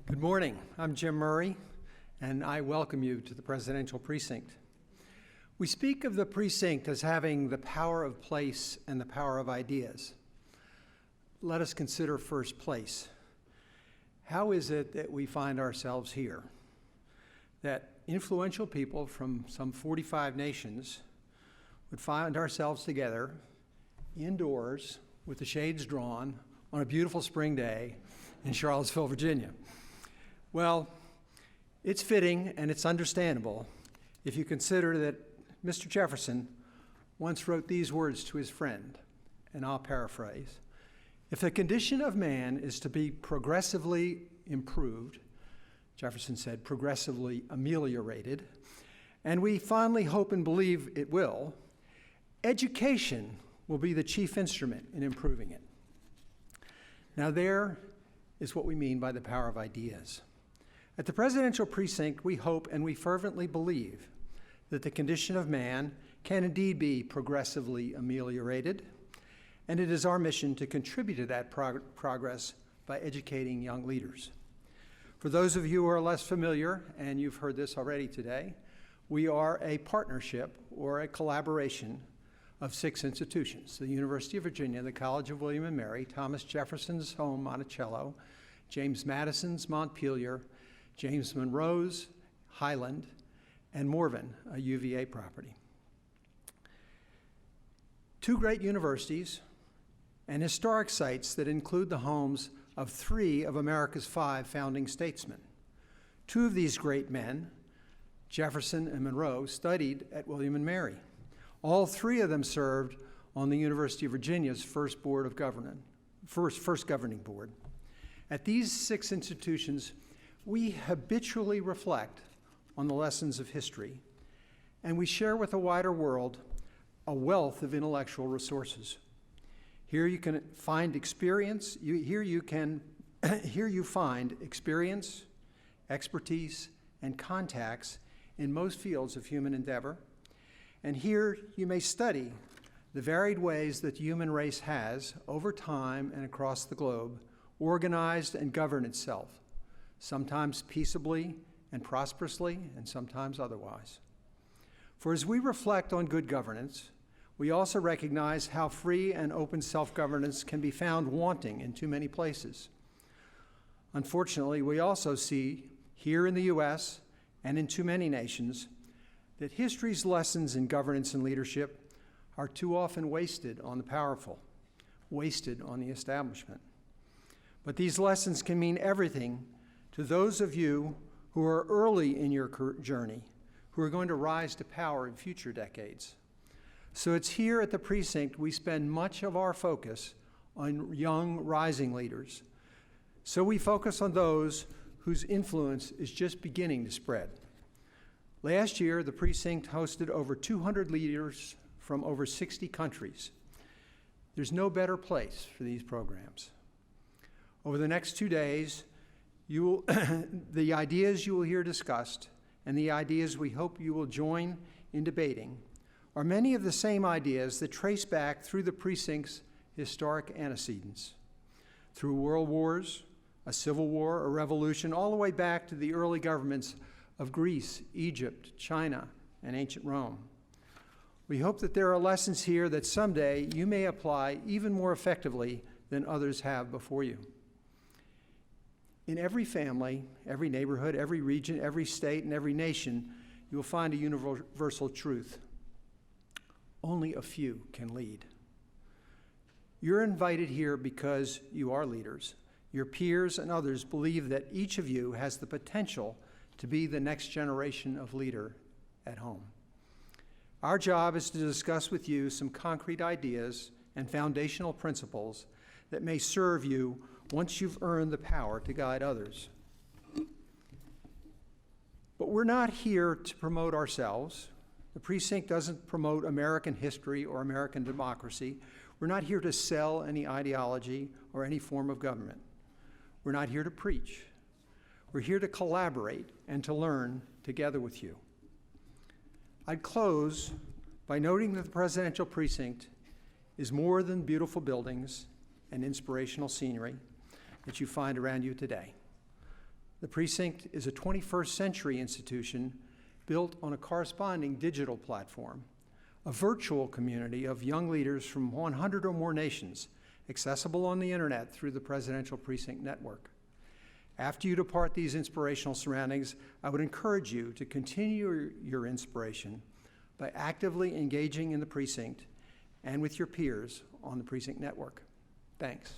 Good morning. I'm Jim Murray, and I welcome you to the Presidential Precinct. We speak of the precinct as having the power of place and the power of ideas. Let us consider first place. How is it that we find ourselves here? That influential people from some 45 nations would find ourselves together indoors with the shades drawn on a beautiful spring day in Charlottesville, Virginia. Well, it's fitting and it's understandable if you consider that Mr. Jefferson once wrote these words to his friend, and I'll paraphrase. If the condition of man is to be progressively improved, Jefferson said progressively ameliorated, and we fondly hope and believe it will, education will be the chief instrument in improving it. Now there is what we mean by the power of ideas. At the Presidential Precinct, we hope and we fervently believe that the condition of man can indeed be progressively ameliorated, and it is our mission to contribute to that progress by educating young leaders. For those of you who are less familiar, and you've heard this already today, we are a partnership or a collaboration of 6 institutions: the University of Virginia, the College of William and Mary, Thomas Jefferson's home, Monticello, James Madison's Montpelier, James Monroe's Highland, and Morven, a UVA property. 2 great universities and historic sites that include the homes of 3 of America's 5 founding statesmen. 2 of these great men, Jefferson and Monroe, studied at William and Mary. All 3 of them served on the University of Virginia's first governing board. At these 6 institutions, we habitually reflect on the lessons of history, and we share with the wider world a wealth of intellectual resources. Here you can find experience, here you find experience, expertise, and contacts in most fields of human endeavor. And here you may study the varied ways that the human race has, over time and across the globe, organized and governed itself, sometimes peaceably and prosperously, and sometimes otherwise. For as we reflect on good governance, we also recognize how free and open self-governance can be found wanting in too many places. Unfortunately, we also see here in the U.S. and in too many nations that history's lessons in governance and leadership are too often wasted on the powerful, wasted on the establishment. But these lessons can mean everything to those of you who are early in your journey, who are going to rise to power in future decades. So it's here at the precinct we spend much of our focus on young rising leaders. So we focus on those whose influence is just beginning to spread. Last year, the precinct hosted over 200 leaders from over 60 countries. There's no better place for these programs. Over the next 2 days, the ideas you will hear discussed and the ideas we hope you will join in debating are many of the same ideas that trace back through the precinct's historic antecedents, through world wars, a civil war, a revolution, all the way back to the early governments of Greece, Egypt, China, and ancient Rome. We hope that there are lessons here that someday you may apply even more effectively than others have before you. In every family, every neighborhood, every region, every state, and every nation, you will find a universal truth. Only a few can lead. You're invited here because you are leaders. Your peers and others believe that each of you has the potential to be the next generation of leader at home. Our job is to discuss with you some concrete ideas and foundational principles that may serve you once you've earned the power to guide others. But we're not here to promote ourselves. The precinct doesn't promote American history or American democracy. We're not here to sell any ideology or any form of government. We're not here to preach. We're here to collaborate and to learn together with you. I'd close by noting that the Presidential Precinct is more than beautiful buildings and inspirational scenery that you find around you today. The precinct is a 21st century institution built on a corresponding digital platform, a virtual community of young leaders from 100 or more nations, accessible on the internet through the Presidential Precinct network. After you depart these inspirational surroundings, I would encourage you to continue your inspiration by actively engaging in the precinct and with your peers on the precinct network. Thanks.